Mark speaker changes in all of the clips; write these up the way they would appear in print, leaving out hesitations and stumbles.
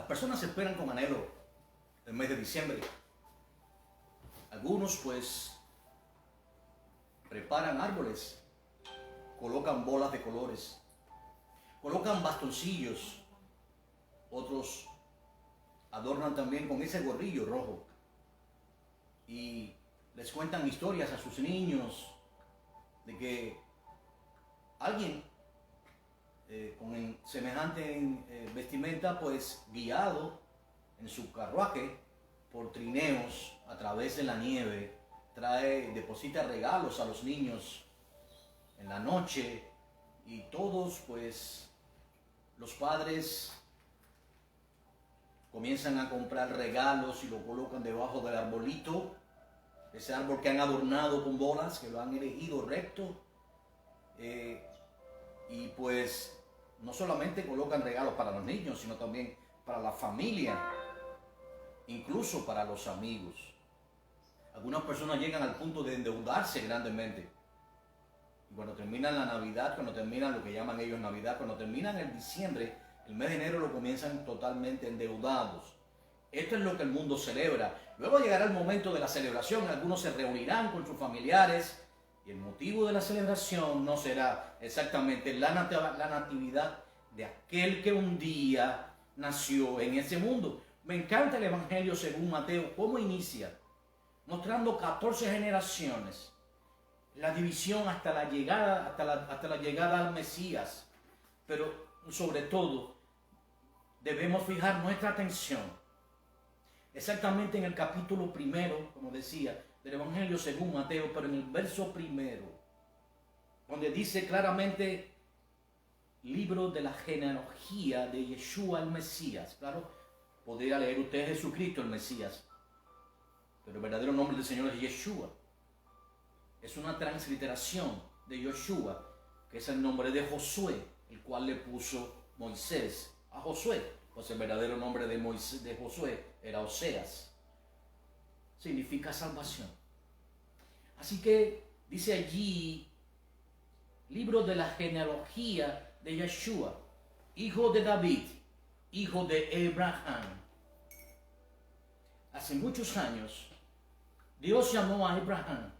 Speaker 1: personas esperan con anhelo el mes de diciembre. Algunos pues preparan árboles, colocan bolas de colores, colocan bastoncillos, otros adornan también con ese gorrillo rojo y les cuentan historias a sus niños de que alguien con semejante vestimenta, pues guiado en su carruaje por trineos a través de la nieve, deposita regalos a los niños en la noche, y todos pues los padres comienzan a comprar regalos y lo colocan debajo del arbolito, ese árbol que han adornado con bolas, que lo han elegido recto, y pues no solamente colocan regalos para los niños, sino también para la familia, incluso para los amigos. Algunas personas llegan al punto de endeudarse grandemente. Y cuando terminan la Navidad, cuando terminan lo que llaman ellos Navidad, cuando terminan el diciembre, el mes de enero lo comienzan totalmente endeudados. Esto es lo que el mundo celebra. Luego llegará el momento de la celebración, algunos se reunirán con sus familiares, y el motivo de la celebración no será exactamente la natividad de aquel que un día nació en ese mundo. Me encanta el Evangelio según Mateo, cómo inicia, mostrando 14 generaciones, la división hasta la llegada al Mesías. Pero sobre todo, debemos fijar nuestra atención exactamente en el capítulo primero, como decía, del Evangelio según Mateo, pero en el verso primero, donde dice claramente, libro de la genealogía de Yeshua el Mesías. Claro, podría leer usted Jesucristo el Mesías, pero el verdadero nombre del Señor es Yeshua. Es una transliteración de Yoshua, que es el nombre de Josué, el cual le puso Moisés a Josué, pues el verdadero nombre de Josué era Oseas. Significa salvación. Así que dice allí, libro de la genealogía de Yeshua, hijo de David, hijo de Abraham. Hace muchos años, Dios llamó a Abraham.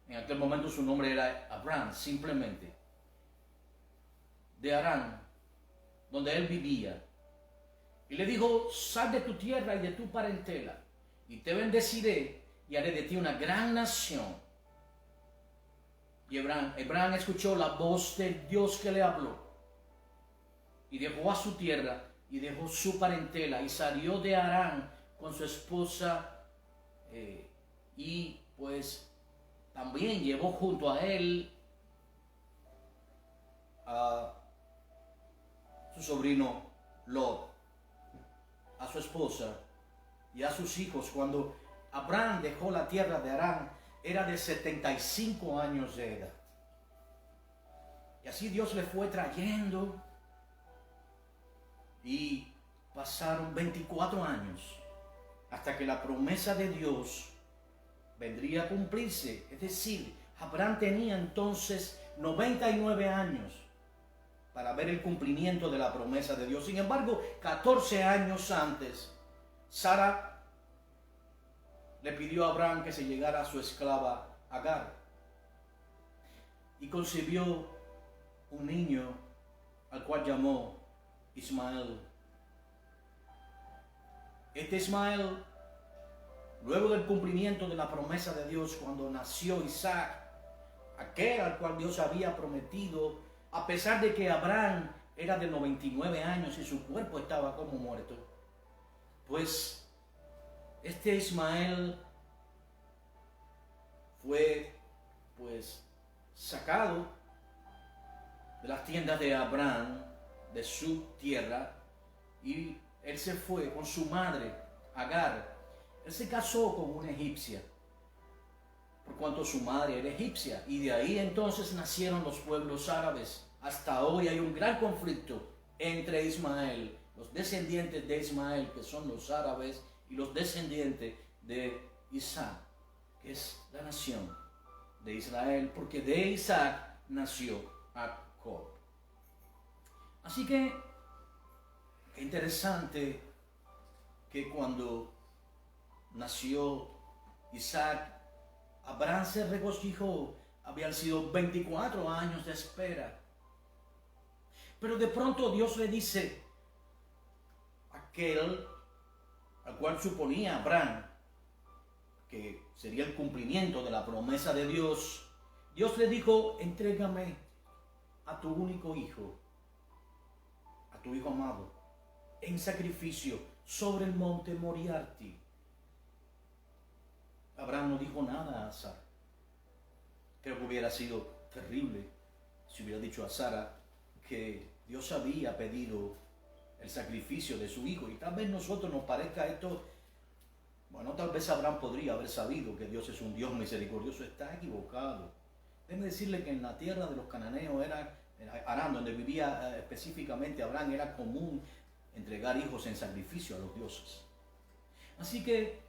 Speaker 1: En aquel momento su nombre era Abraham, simplemente, de Harán, donde él vivía. Y le dijo, sal de tu tierra y de tu parentela, y te bendeciré y haré de ti una gran nación. Y Abraham escuchó la voz de Dios que le habló, y dejó a su tierra y dejó su parentela y salió de Harán con su esposa, y pues también llevó junto a él a su sobrino Lot, a su esposa y a sus hijos. Cuando Abraham dejó la tierra de Harán, era de 75 años de edad. Y así Dios le fue trayendo, y pasaron 24 años hasta que la promesa de Dios vendría a cumplirse. Es decir, Abraham tenía entonces 99 años para ver el cumplimiento de la promesa de Dios. Sin embargo, 14 años antes, Sara le pidió a Abraham que se llegara a su esclava Agar, y concibió un niño al cual llamó Ismael. Este Ismael, luego del cumplimiento de la promesa de Dios, cuando nació Isaac, aquel al cual Dios había prometido, a pesar de que Abraham era de 99 años y su cuerpo estaba como muerto, pues este Ismael fue pues sacado de las tiendas de Abraham, de su tierra, y él se fue con su madre Agar. Él se casó con una egipcia, por cuanto su madre era egipcia, y de ahí entonces nacieron los pueblos árabes. Hasta hoy hay un gran conflicto entre Ismael, los descendientes de Ismael, que son los árabes, y los descendientes de Isaac, que es la nación de Israel, porque de Isaac nació Jacob. Así que, qué interesante que cuando nació Isaac, Abraham se regocijó. Habían sido 24 años de espera. Pero de pronto Dios le dice, aquel al cual suponía Abraham que sería el cumplimiento de la promesa de Dios, Dios le dijo, entrégame a tu único hijo, a tu hijo amado, en sacrificio sobre el monte Moriarty. Abraham no dijo nada a Sara. Creo que hubiera sido terrible si hubiera dicho a Sara que Dios había pedido el sacrificio de su hijo. Y tal vez a nosotros nos parezca esto, bueno, tal vez Abraham podría haber sabido que Dios es un Dios misericordioso. Está equivocado. Déjeme decirle que en la tierra de los cananeos, Harán, donde vivía específicamente Abraham, era común entregar hijos en sacrificio a los dioses. Así que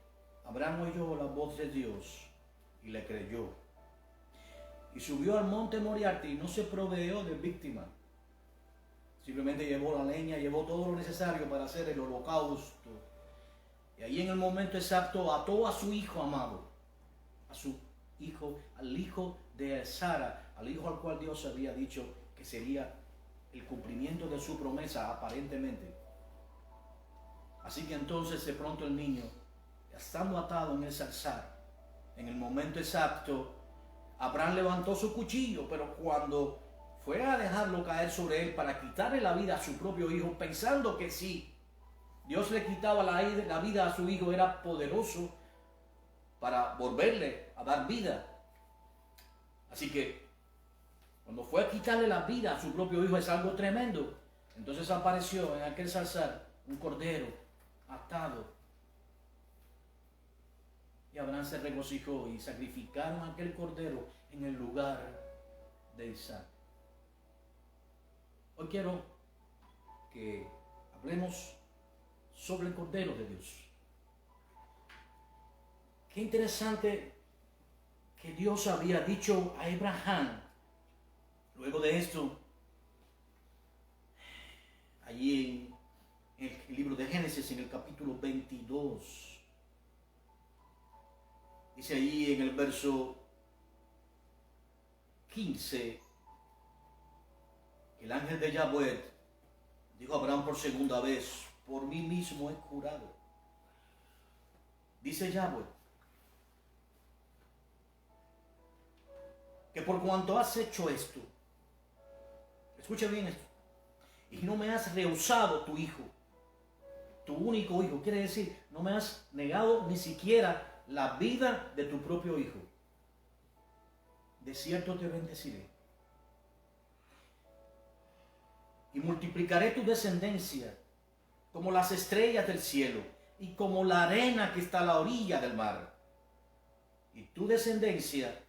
Speaker 1: Abraham oyó la voz de Dios y le creyó. Y subió al monte Moriarty y no se proveó de víctima. Simplemente llevó la leña, llevó todo lo necesario para hacer el holocausto. Y ahí en el momento exacto ató a su hijo amado, a su hijo, al hijo de Sara, al hijo al cual Dios había dicho que sería el cumplimiento de su promesa aparentemente. Así que entonces de pronto el niño, estando atado en el zarzal, en el momento exacto, Abraham levantó su cuchillo, pero cuando fue a dejarlo caer sobre él para quitarle la vida a su propio hijo, pensando que si Dios le quitaba la vida a su hijo, era poderoso para volverle a dar vida. Así que cuando fue a quitarle la vida a su propio hijo, es algo tremendo. Entonces apareció en aquel zarzal un cordero atado. Y Abraham se regocijó y sacrificaron aquel cordero en el lugar de Isaac. Hoy quiero que hablemos sobre el Cordero de Dios. Qué interesante que Dios había dicho a Abraham, luego de esto, allí en el libro de Génesis, en el capítulo 22, dice allí en el verso 15, el ángel de Yahweh dijo a Abraham por segunda vez, por mí mismo he jurado. Dice Yahweh, que por cuanto has hecho esto, escucha bien esto, y no me has rehusado tu hijo, tu único hijo, quiere decir, no me has negado ni siquiera la vida de tu propio hijo, de cierto te bendeciré. Y multiplicaré tu descendencia como las estrellas del cielo y como la arena que está a la orilla del mar. Y tu descendencia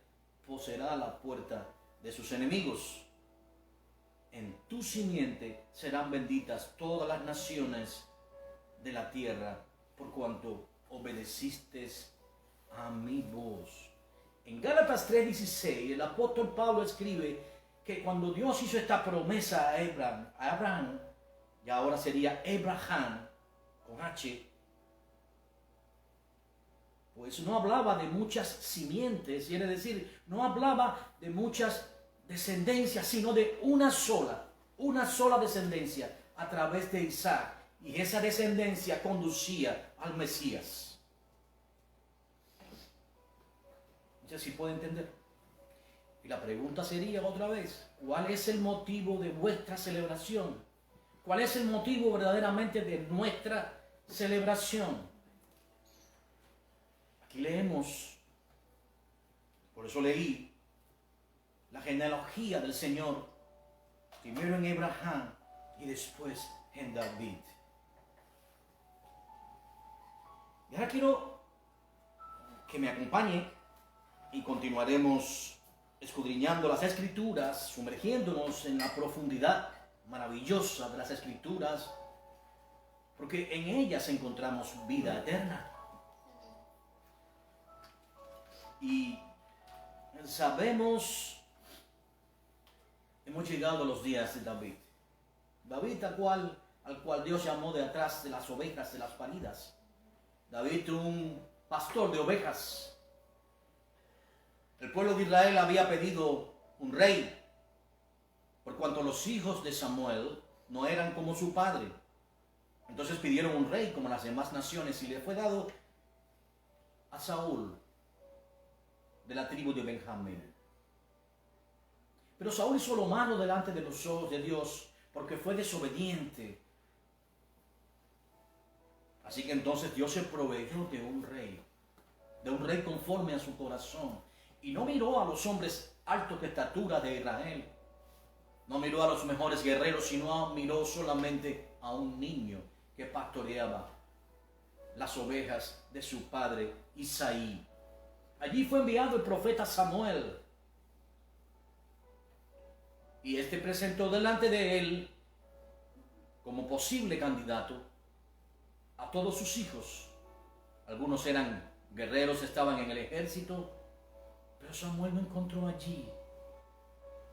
Speaker 1: poseerá la puerta de sus enemigos. En tu simiente serán benditas todas las naciones de la tierra, por cuanto obedeciste a mi voz. En Gálatas 3:16, el apóstol Pablo escribe que cuando Dios hizo esta promesa a Abraham, y ahora sería Abraham, con H, pues no hablaba de muchas simientes, quiere decir, no hablaba de muchas descendencias, sino de una sola descendencia a través de Isaac, y esa descendencia conducía al Mesías. No sé si puede entender. Y la pregunta sería otra vez, ¿cuál es el motivo de vuestra celebración? ¿Cuál es el motivo verdaderamente de nuestra celebración? Aquí leemos, por eso leí la genealogía del Señor, primero en Abraham y después en David. Y ahora quiero que me acompañe y continuaremos escudriñando las Escrituras, sumergiéndonos en la profundidad maravillosa de las Escrituras, porque en ellas encontramos vida eterna. Y sabemos, hemos llegado a los días de David. David al cual Dios llamó de atrás de las ovejas, de las paridas. David era un pastor de ovejas. El pueblo de Israel había pedido un rey, por cuanto los hijos de Samuel no eran como su padre. Entonces pidieron un rey como las demás naciones y le fue dado a Saúl de la tribu de Benjamín. Pero Saúl hizo lo malo delante de los ojos de Dios porque fue desobediente. Así que entonces Dios se proveyó de un rey conforme a su corazón. Y no miró a los hombres altos de estatura de Israel. No miró a los mejores guerreros, sino miró solamente a un niño que pastoreaba las ovejas de su padre Isaí. Allí fue enviado el profeta Samuel. Y este presentó delante de él, como posible candidato, a todos sus hijos. Algunos eran guerreros, estaban en el ejército, pero Samuel no encontró allí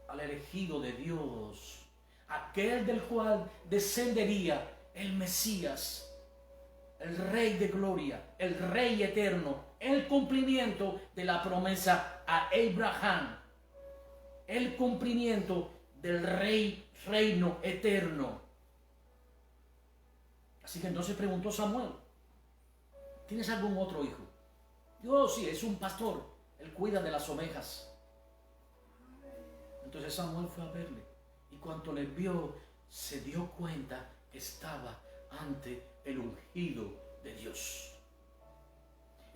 Speaker 1: al elegido de Dios, aquel del cual descendería el Mesías, el Rey de gloria, el Rey eterno, el cumplimiento de la promesa a Abraham, el cumplimiento del reino eterno. Así que entonces preguntó Samuel: ¿tienes algún otro hijo? Dijo: sí, es un pastor, él cuida de las ovejas. Entonces Samuel fue a verle, y cuando le vio, se dio cuenta que estaba ante el ungido de Dios.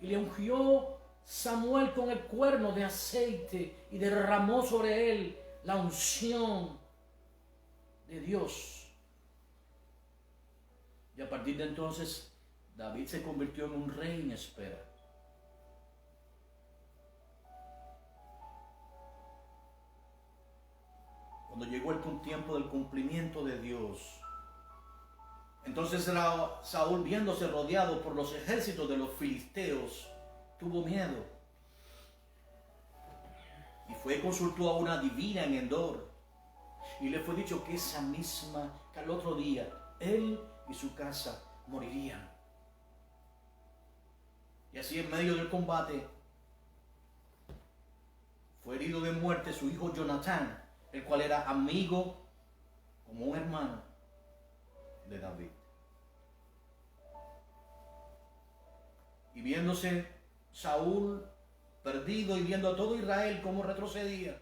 Speaker 1: Y le ungió Samuel con el cuerno de aceite y derramó sobre él la unción de Dios. Y a partir de entonces, David se convirtió en un rey en espera. Cuando llegó el tiempo del cumplimiento de Dios, entonces Saúl, viéndose rodeado por los ejércitos de los filisteos, tuvo miedo. Y fue y consultó a una divina en Endor. Y le fue dicho que que al otro día, él y su casa morirían. Y así, en medio del combate, fue herido de muerte su hijo Jonatán, el cual era amigo, como un hermano de David. Y viéndose Saúl perdido y viendo a todo Israel cómo retrocedía,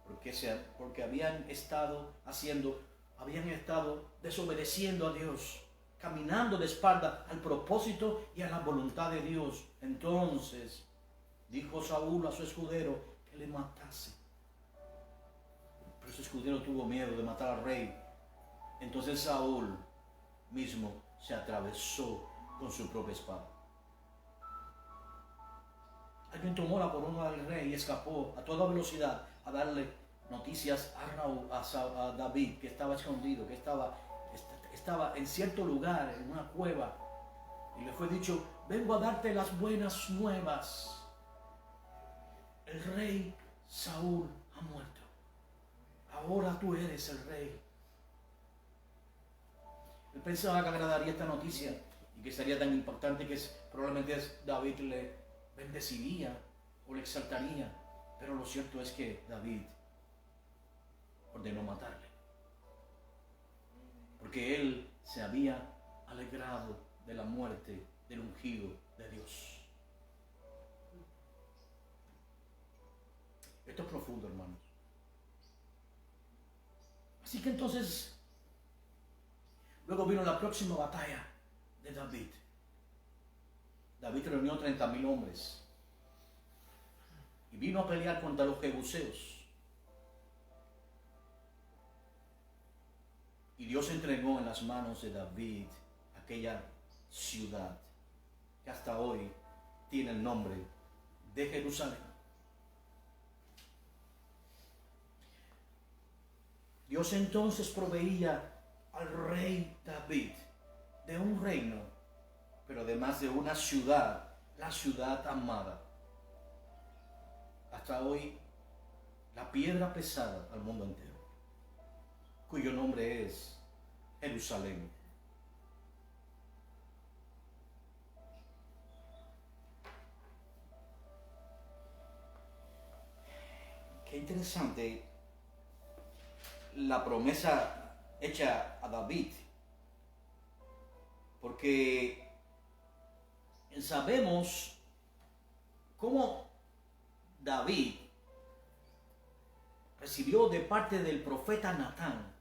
Speaker 1: porque habían estado desobedeciendo a Dios, caminando de espalda al propósito y a la voluntad de Dios. Entonces dijo Saúl a su escudero que le matase. Pero su escudero tuvo miedo de matar al rey. Entonces Saúl mismo se atravesó con su propia espada. Alguien tomó la corona del rey y escapó a toda velocidad a darle noticias a David, que estaba escondido, que estaba en cierto lugar, en una cueva. Y le fue dicho: vengo a darte las buenas nuevas. El rey Saúl ha muerto. Ahora tú eres el rey. Él pensaba que agradaría esta noticia y que sería tan importante que probablemente David le bendeciría o le exaltaría. Pero lo cierto es que David ordenó matarle, porque él se había alegrado de la muerte del ungido de Dios. Esto es profundo, hermanos. Así que entonces, luego vino la próxima batalla de David. David reunió 30,000 hombres y vino a pelear contra los jebuseos. Y Dios entregó en las manos de David aquella ciudad que hasta hoy tiene el nombre de Jerusalén. Dios entonces proveía al rey David de un reino, pero además de una ciudad, la ciudad amada. Hasta hoy, la piedra pesada al mundo entero, cuyo nombre es Jerusalén. interesante la promesa hecha a David, porque sabemos cómo David recibió de parte del profeta Natán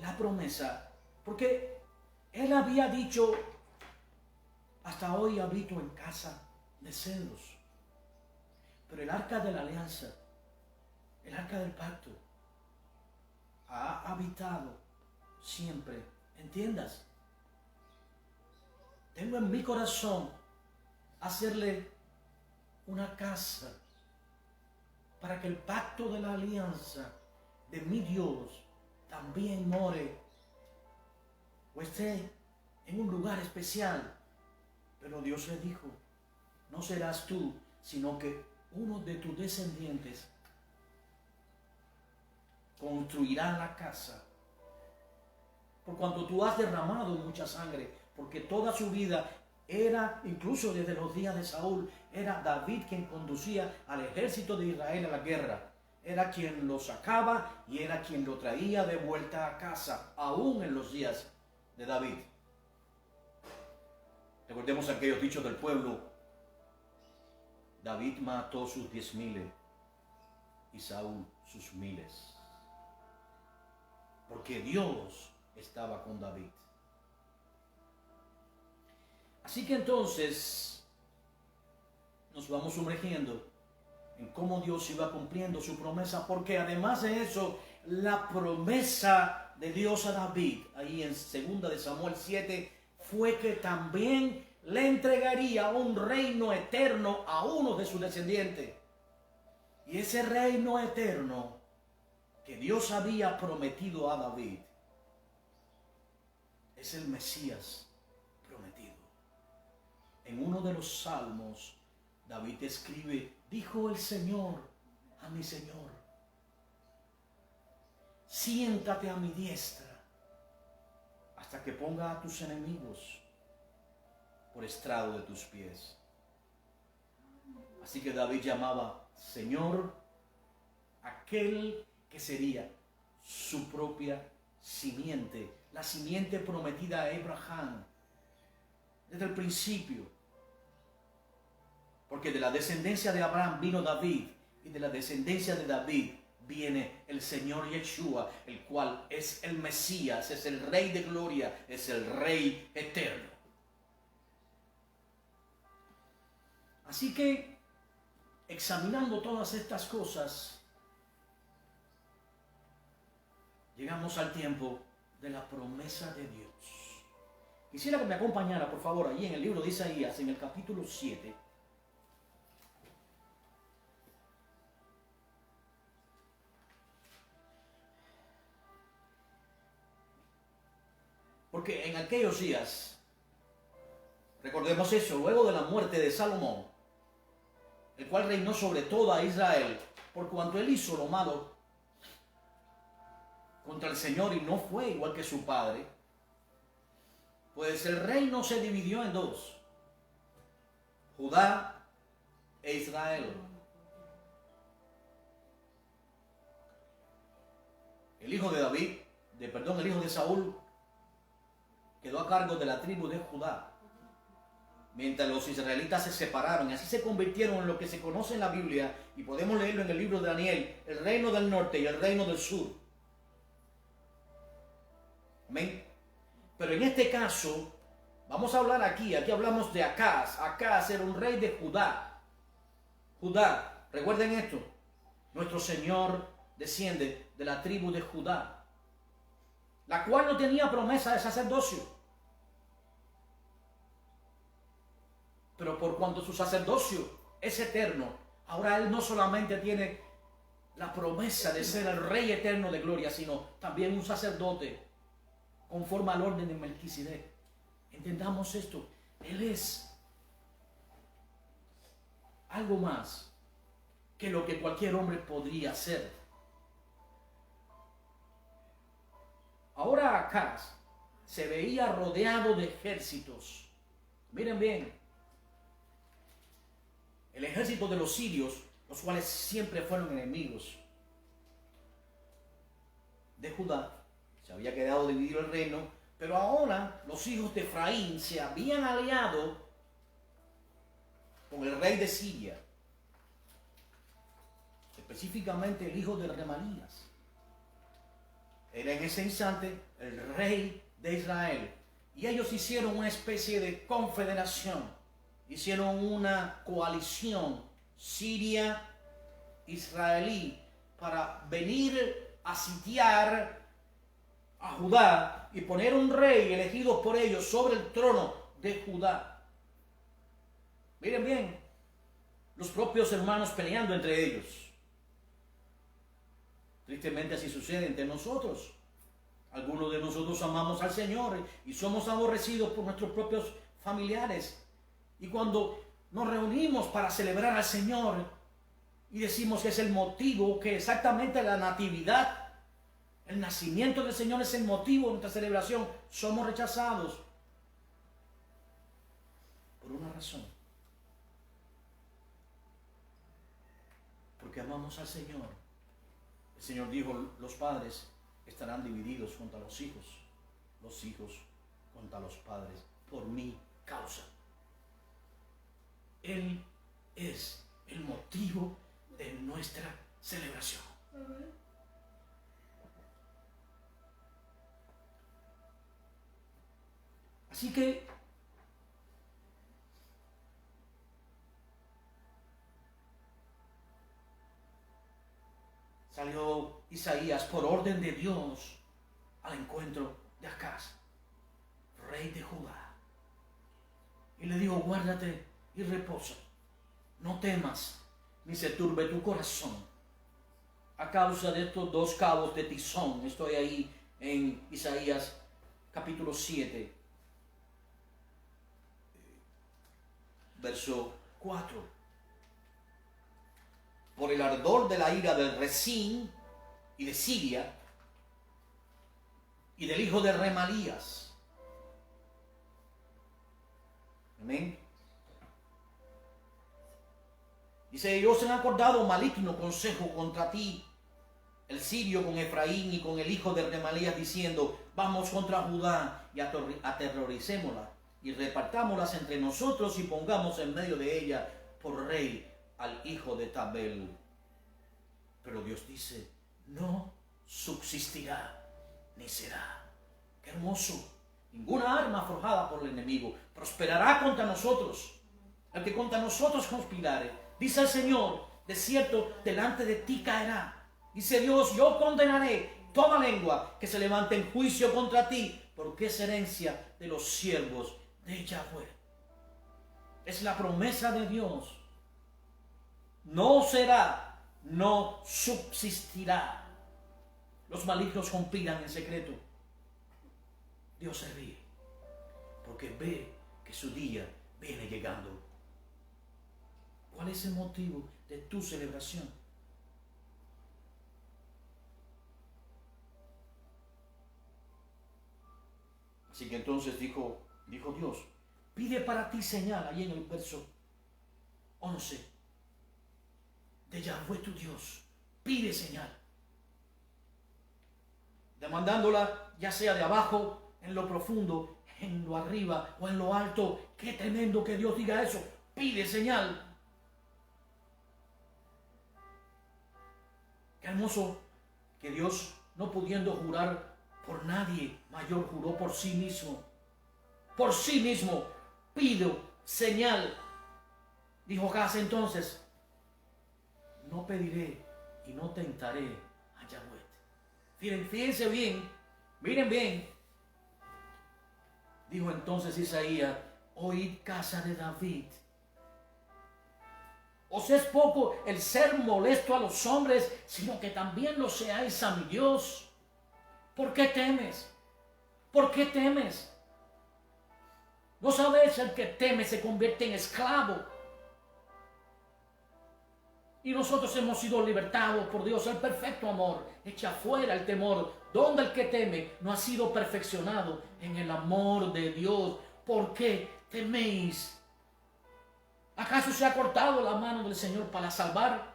Speaker 1: la promesa, porque él había dicho: hasta hoy habito en casa de cedros, pero el arca de la alianza, el arca del pacto, ha habitado siempre. ¿Entiendas? Tengo en mi corazón hacerle una casa para que el pacto de la alianza de mi Dios también more o esté en un lugar especial. Pero Dios le dijo: no serás tú, sino que uno de tus descendientes construirá la casa. Por cuanto tú has derramado mucha sangre, porque toda su vida era, incluso desde los días de Saúl, era David quien conducía al ejército de Israel a la guerra. Era quien lo sacaba y era quien lo traía de vuelta a casa, aún en los días de David. Recordemos aquellos dichos del pueblo: David mató sus 10,000 y Saúl sus 1,000. Porque Dios estaba con David. Así que entonces nos vamos sumergiendo en cómo Dios iba cumpliendo su promesa, porque además de eso, la promesa de Dios a David, ahí en 2 de Samuel 7, fue que también le entregaría un reino eterno a uno de sus descendientes. Y ese reino eterno que Dios había prometido a David es el Mesías prometido. En uno de los salmos, David escribe: dijo el Señor a mi Señor: siéntate a mi diestra hasta que ponga a tus enemigos por estrado de tus pies. Así que David llamaba Señor aquel que sería su propia simiente, la simiente prometida a Abraham desde el principio. Porque de la descendencia de Abraham vino David, y de la descendencia de David viene el Señor Yeshua, el cual es el Mesías, es el Rey de gloria, es el Rey eterno. Así que, examinando todas estas cosas, llegamos al tiempo de la promesa de Dios. Quisiera que me acompañara, por favor, allí en el libro de Isaías, en el capítulo 7. Porque en aquellos días, recordemos eso, luego de la muerte de Salomón, el cual reinó sobre toda Israel, por cuanto él hizo lo malo contra el Señor y no fue igual que su padre, pues el reino se dividió en dos: Judá e Israel. El hijo de David, el hijo de Saúl, quedó a cargo de la tribu de Judá, mientras los israelitas se separaron y así se convirtieron en lo que se conoce en la Biblia, y podemos leerlo en el libro de Daniel, el reino del norte y el reino del sur. Amén. Pero en este caso, vamos a hablar aquí hablamos de Acaz. Acaz era un rey de Judá. Judá, recuerden esto, nuestro Señor desciende de la tribu de Judá, la cual no tenía promesa de sacerdocio. Pero por cuanto su sacerdocio es eterno, ahora él no solamente tiene la promesa de ser el Rey eterno de gloria, sino también un sacerdote conforme al orden de Melquisedec. Entendamos esto, él es algo más que lo que cualquier hombre podría ser. Ahora Acaz se veía rodeado de ejércitos. Miren bien, el ejército de los sirios los cuales siempre fueron enemigos de Judá. Se había quedado dividido el reino, pero ahora los hijos de Efraín se habían aliado con el rey de Siria, específicamente el hijo de Remalías. Era en ese instante el rey de Israel. Y ellos hicieron una especie de confederación. Hicieron una coalición siria-israelí para venir a sitiar a Judá y poner un rey elegido por ellos sobre el trono de Judá. Miren bien, los propios hermanos peleando entre ellos. Tristemente así sucede entre nosotros. Algunos de nosotros amamos al Señor y somos aborrecidos por nuestros propios familiares. Y cuando nos reunimos para celebrar al Señor y decimos que es el motivo, que exactamente la natividad, el nacimiento del Señor es el motivo de nuestra celebración, somos rechazados por una razón. Porque amamos al Señor. El Señor dijo, los padres estarán divididos contra los hijos contra los padres, por mi causa. Él es el motivo de nuestra celebración. Así que salió Isaías por orden de Dios al encuentro de Acaz, rey de Judá, y le dijo, guárdate y reposa, no temas ni se turbe tu corazón a causa de estos dos cabos de tizón. Estoy ahí en Isaías capítulo 7, verso 4. Por el ardor de la ira del Resín y de Siria y del hijo de Remalías. Amén. Dice, ellos se han acordado maligno consejo contra ti, el sirio con Efraín y con el hijo de Remalías, diciendo, vamos contra Judá y aterroricémosla y repartámoslas entre nosotros y pongamos en medio de ella por rey al hijo de Tabel. Pero Dios dice, no subsistirá ni será. Qué hermoso. Ninguna arma forjada por el enemigo prosperará contra nosotros. Al que contra nosotros conspirare, dice el Señor, de cierto delante de ti caerá. Dice Dios, yo condenaré toda lengua que se levante en juicio contra ti, porque es herencia de los siervos de Yahweh. Es la promesa de Dios. No será, no subsistirá. Los malignos conspiran en secreto. Dios se ríe porque ve que su día viene llegando. ¿Cuál es el motivo de tu celebración? Así que entonces dijo Dios, pide para ti señal, ahí en el verso 11, de Yahweh tu Dios, pide señal, demandándola ya sea de abajo, en lo profundo, en lo arriba o en lo alto. Qué tremendo que Dios diga eso, pide señal. Qué hermoso que Dios, no pudiendo jurar por nadie mayor, juró por sí mismo. Por sí mismo pido señal. Dijo Acaz entonces, no pediré y no tentaré a Yahweh. Fíjense bien, miren bien. Dijo entonces Isaías, oíd casa de David. ¿Os es poco el ser molesto a los hombres, sino que también lo seáis a mi Dios? ¿Por qué temes? ¿Por qué temes? ¿No sabéis el que teme se convierte en esclavo? Y nosotros hemos sido libertados por Dios. El perfecto amor echa fuera el temor. Donde el que teme no ha sido perfeccionado en el amor de Dios. ¿Por qué teméis? ¿Acaso se ha cortado la mano del Señor para salvar?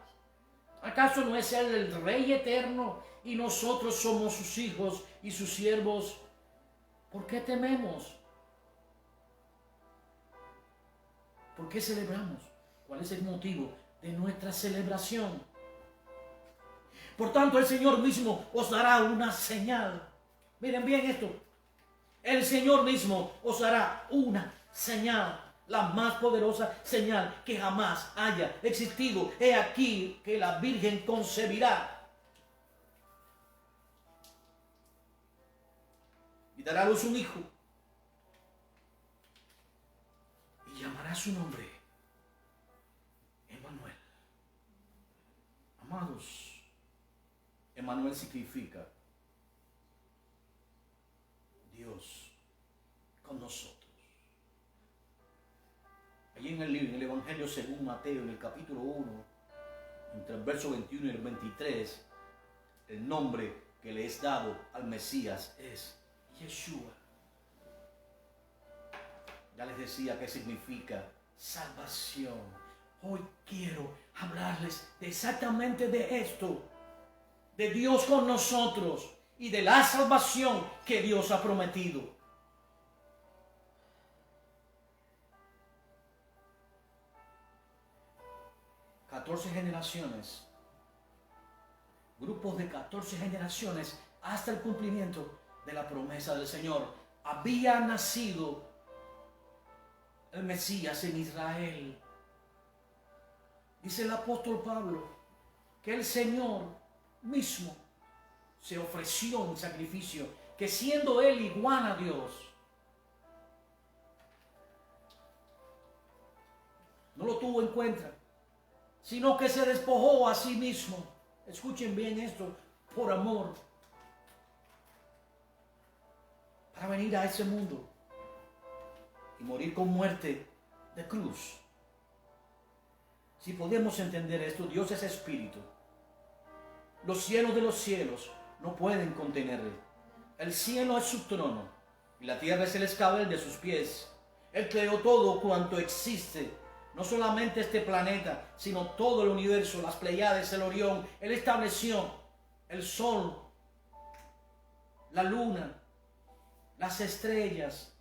Speaker 2: ¿Acaso no es Él el Rey eterno y nosotros somos sus hijos y sus siervos? ¿Por qué tememos? ¿Por qué celebramos? ¿Cuál es el motivo de nuestra celebración? Por tanto, el Señor mismo os dará una señal. Miren bien esto. El Señor mismo os dará una señal, la más poderosa señal que jamás haya existido. He aquí que la Virgen concebirá y dará a luz un hijo y llamará su nombre Emmanuel. Amados,
Speaker 1: Emmanuel significa Dios con nosotros. Allí en el Evangelio según Mateo, en el capítulo 1, entre el verso 21 y el 23, el nombre que le es dado al Mesías es Yeshua. Ya les decía qué significa
Speaker 2: salvación. Hoy quiero hablarles exactamente de esto, de Dios con nosotros y de la salvación que Dios ha prometido.
Speaker 1: generaciones, grupos de 14 generaciones hasta el cumplimiento de la promesa del Señor.
Speaker 2: Había nacido el Mesías en Israel. Dice el apóstol Pablo que el Señor mismo se ofreció en sacrificio, que siendo Él igual a Dios, no lo tuvo en cuenta, sino que se despojó a sí mismo. Escuchen bien esto, por amor, para venir a ese mundo y morir con muerte de cruz. Si podemos entender esto, Dios es espíritu. Los cielos de los cielos no pueden contenerle. El cielo es su trono y la tierra es el escabel de sus pies. Él creó todo cuanto existe, no solamente este planeta, sino todo el universo, las Pleiades, el Orión. Él estableció el sol, la luna, las estrellas.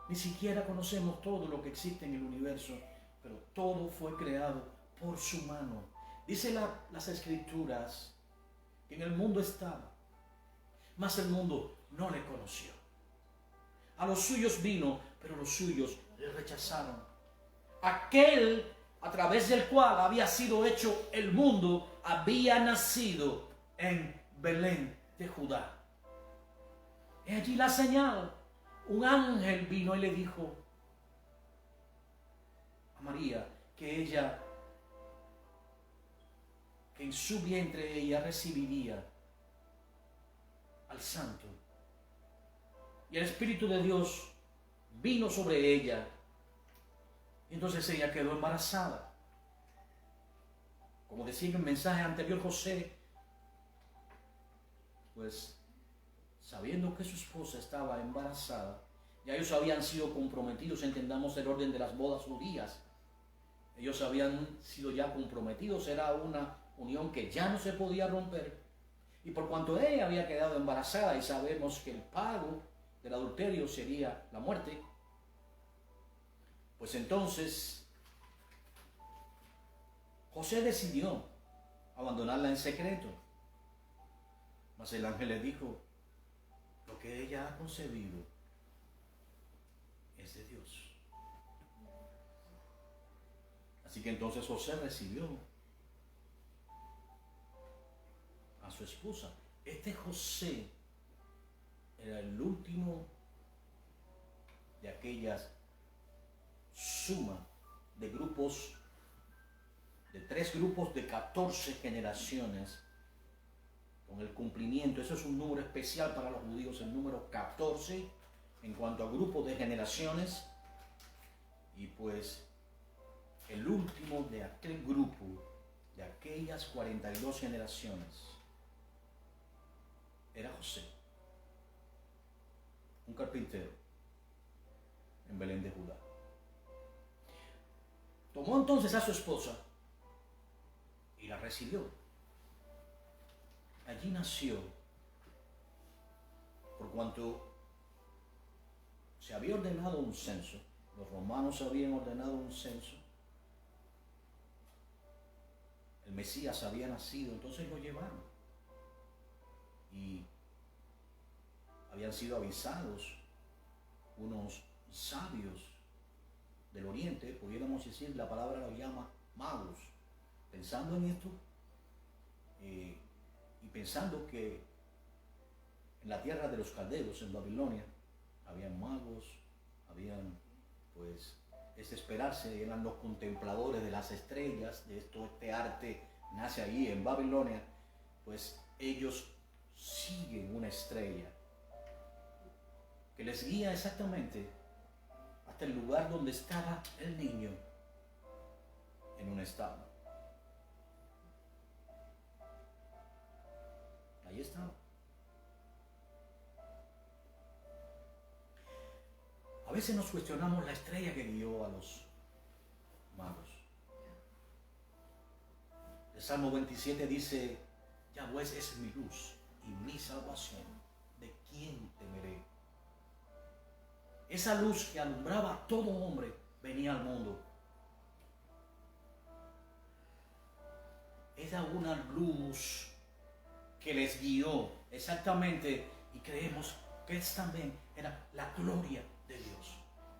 Speaker 2: Ni siquiera conocemos todo lo que existe en el universo, pero todo fue creado por su mano. Dice las Escrituras que en el mundo estaba, mas el mundo no le conoció. A los suyos vino, pero los suyos le rechazaron. Aquel a través del cual había sido hecho el mundo había nacido en Belén de Judá. Y allí la señal. Un ángel vino y le dijo a María que en su vientre ella recibiría al Santo. Y el Espíritu de Dios vino sobre ella. Y entonces ella quedó embarazada. Como decía en el mensaje anterior José, pues sabiendo que su esposa estaba embarazada, ya ellos habían sido comprometidos, entendamos el orden de las bodas judías. Ellos habían sido ya comprometidos, era una unión que ya no se podía romper. Y por cuanto ella había quedado embarazada y sabemos que el pago del adulterio sería la muerte, pues entonces José decidió abandonarla en secreto. Mas el ángel le dijo: lo que ella ha concebido es de Dios. Así que entonces José recibió a su esposa. Este José era el último de aquellas suma de grupos, de 3 grupos de 14 generaciones, con el cumplimiento. Eso es un número especial para los judíos, el número 14 en cuanto a grupo de generaciones. Y pues el último de aquel grupo, de aquellas 42 generaciones, era José, un carpintero en Belén de Judá. Tomó entonces a su esposa la recibió. Allí nació, por cuanto se había ordenado un censo. Los romanos habían ordenado un censo. El Mesías había nacido, entonces lo llevaron. Y habían sido avisados unos sabios del oriente, pudiéramos decir, la palabra lo llama magos. Pensando en esto, y pensando que en la tierra de los caldeos, en Babilonia, habían magos, habían, pues, es esperarse, eran los contempladores de las estrellas, de esto, este arte nace ahí en Babilonia, pues ellos siguen una estrella que les guía exactamente hasta el lugar donde estaba el niño, en un establo. Ahí estaba. A veces nos cuestionamos la estrella que guió a los magos. El Salmo 27 dice: Yahweh es mi luz y mi salvación, ¿de quién temeré? Esa luz que alumbraba a todo hombre venía al mundo. Era una luz que les guió exactamente, y creemos que esta también era la gloria de Dios,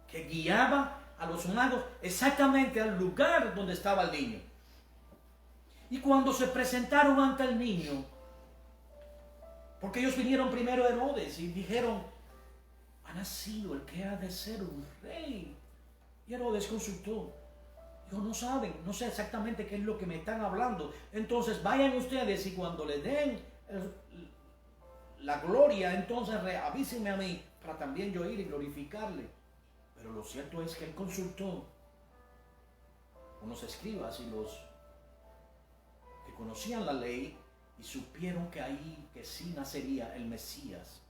Speaker 2: que guiaba a los magos exactamente al lugar donde estaba el niño. Y cuando se presentaron ante el niño, porque ellos vinieron primero a Herodes y dijeron: ha nacido el que ha de ser un rey. Y Herodes consultó: ellos no saben, no sé exactamente qué es lo que me están hablando. Entonces vayan ustedes y cuando le den la gloria, entonces avísenme a mí para también yo ir y glorificarle. Pero lo cierto es que él consultó unos escribas y los que conocían la ley y supieron que ahí, que sí nacería el Mesías.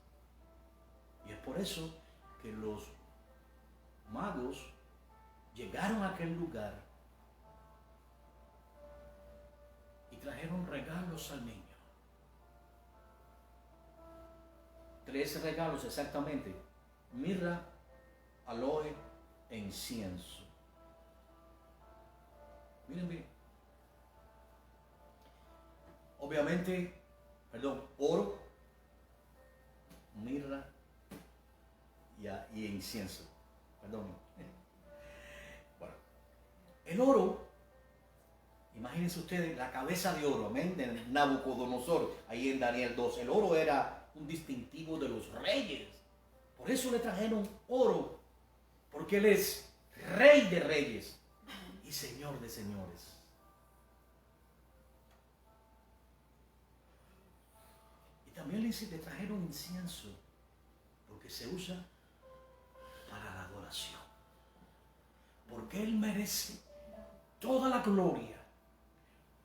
Speaker 2: Y es por eso que los magos llegaron a aquel lugar y trajeron regalos al niño. 3 regalos exactamente: mirra, aloe e incienso. Miren bien. Obviamente, oro, mirra y incienso. Perdón. Bueno, el oro, imagínense ustedes la cabeza de oro, amén, de Nabucodonosor, ahí en Daniel 2. El oro era un distintivo de los reyes. Por eso le trajeron oro, porque él es rey de reyes y señor de señores. Y también le trajeron incienso, porque se usa para la adoración, porque él merece toda la gloria,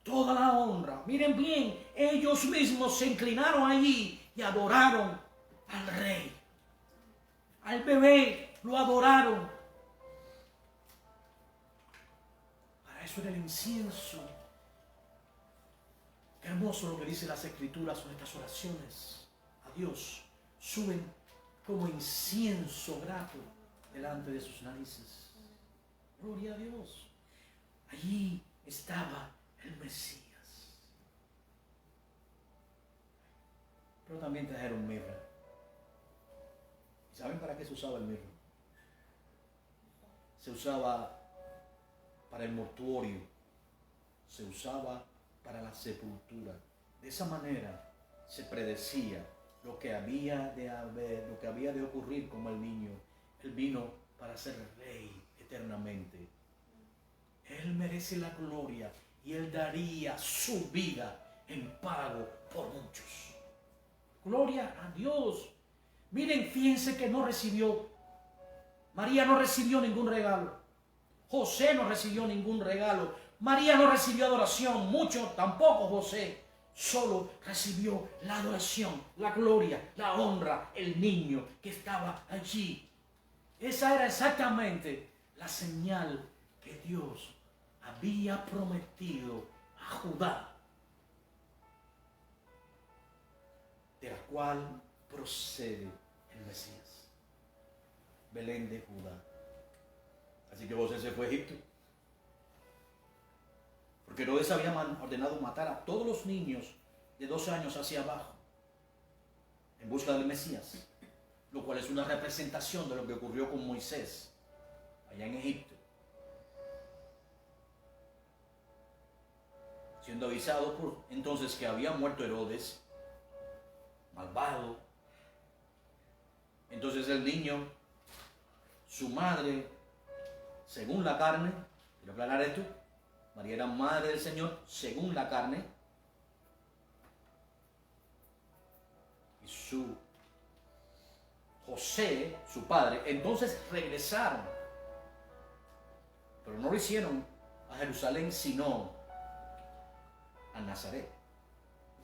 Speaker 2: toda la honra. Miren bien, ellos mismos se inclinaron allí y adoraron al rey, al bebé, lo adoraron. Para eso era el incienso. Qué hermoso lo que dicen las escrituras sobre estas oraciones a Dios. Suben como incienso grato delante de sus narices. Gloria a Dios. Allí estaba el Mesías. Pero también trajeron mirra. ¿Y saben para qué se usaba el mirra? Se usaba para el mortuorio, se usaba para la sepultura. De esa manera se predecía lo que había de ocurrir con el niño. Él vino para ser rey eternamente. Él merece la gloria y él daría su vida en pago por muchos. Gloria a Dios. Miren, fíjense que no recibió, María no recibió ningún regalo. José no recibió ningún regalo. María no recibió adoración, mucho tampoco José. Solo recibió la adoración, la gloria, la honra, el niño que estaba allí. Esa era exactamente la señal que Dios había prometido a Judá de la cual procede el Mesías. Belén de Judá. Así que José se fue a Egipto. Porque Herodes había ordenado matar a todos los niños de 2 años hacia abajo en busca del Mesías, lo cual es una representación de lo que ocurrió con Moisés allá en Egipto. Siendo avisado por entonces que había muerto Herodes, malvado. Entonces el niño, su madre, según la carne, quiero aclarar esto, María era madre del Señor según la carne, y su José, su padre, entonces regresaron, pero no lo hicieron a Jerusalén, sino a Nazaret,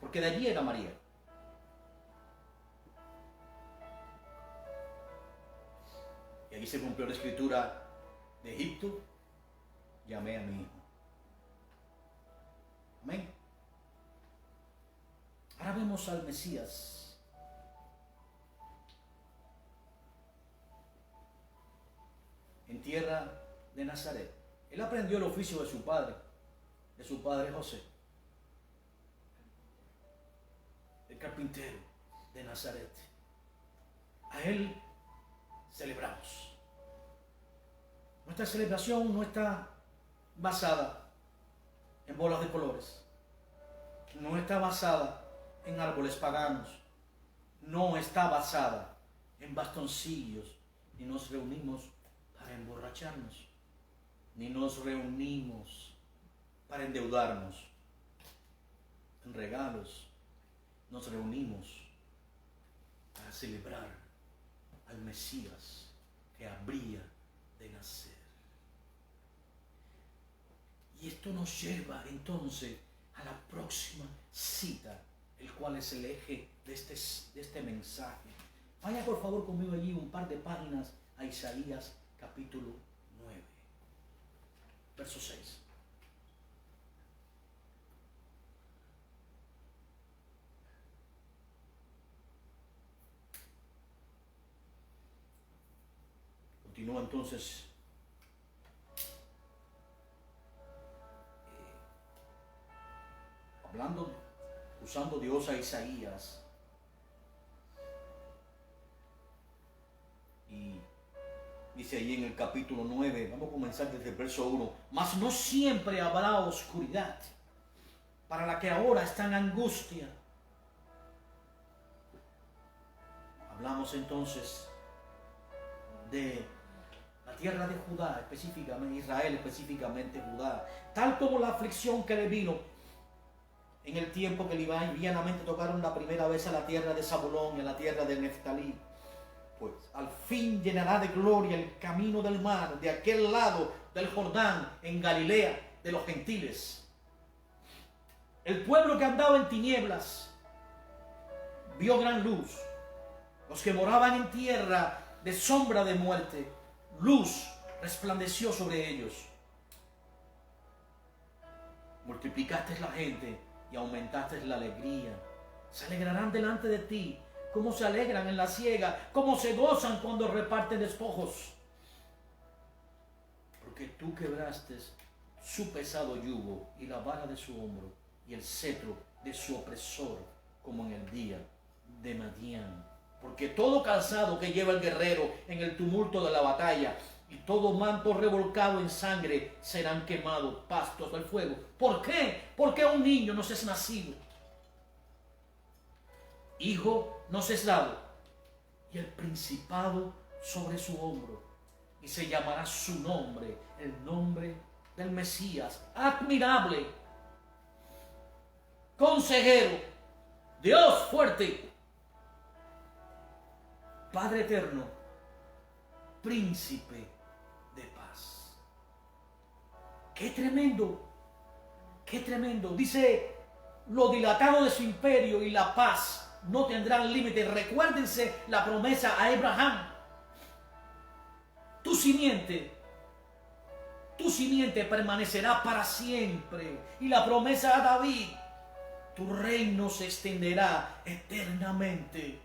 Speaker 2: porque de allí era María. Y allí se cumplió la escritura: de Egipto llamé a mi hijo. Amén. Ahora vemos al Mesías. En tierra de Nazaret. Él aprendió el oficio de su padre José, el carpintero de Nazaret. A él celebramos. Nuestra celebración no está basada en bolas de colores, no está basada en árboles paganos, no está basada en bastoncillos, ni nos reunimos para emborracharnos, ni nos reunimos para endeudarnos en regalos. Nos reunimos para celebrar al Mesías que habría de nacer. Y esto nos lleva entonces a la próxima cita, el cual es el eje de este mensaje. Vaya por favor conmigo allí un par de páginas a Isaías capítulo 9, verso 6. Continúa entonces hablando, usando Dios a Isaías, y dice ahí en el capítulo 9, vamos a comenzar desde el verso 1: mas no siempre habrá oscuridad para la que ahora está en angustia. Hablamos entonces de la tierra de Judá, específicamente Israel, específicamente Judá, tal como la aflicción que le vino en el tiempo que livianamente tocaron la primera vez a la tierra de Zabulón y a la tierra de Neftalí, pues al fin llenará de gloria el camino del mar, de aquel lado del Jordán, en Galilea de los gentiles. El pueblo que andaba en tinieblas vio gran luz. Los que moraban en tierra de sombra de muerte, luz resplandeció sobre ellos. Multiplicaste la gente y aumentaste la alegría. Se alegrarán delante de ti, como se alegran en la siega, como se gozan cuando reparten despojos. Porque tú quebraste su pesado yugo y la vara de su hombro y el cetro de su opresor, como en el día de Madián. Porque todo calzado que lleva el guerrero en el tumulto de la batalla y todo manto revolcado en sangre serán quemados pastos del fuego. ¿Por qué? Porque un niño nos es nacido, hijo nos es dado, y el principado sobre su hombro, y se llamará su nombre, el nombre del Mesías, admirable, consejero, Dios fuerte, Padre eterno, príncipe de paz. ¡Qué tremendo! ¡Qué tremendo! Dice, lo dilatado de su imperio y la paz no tendrán límite. Recuérdense la promesa a Abraham. Tu simiente permanecerá para siempre. Y la promesa a David, tu reino se extenderá eternamente.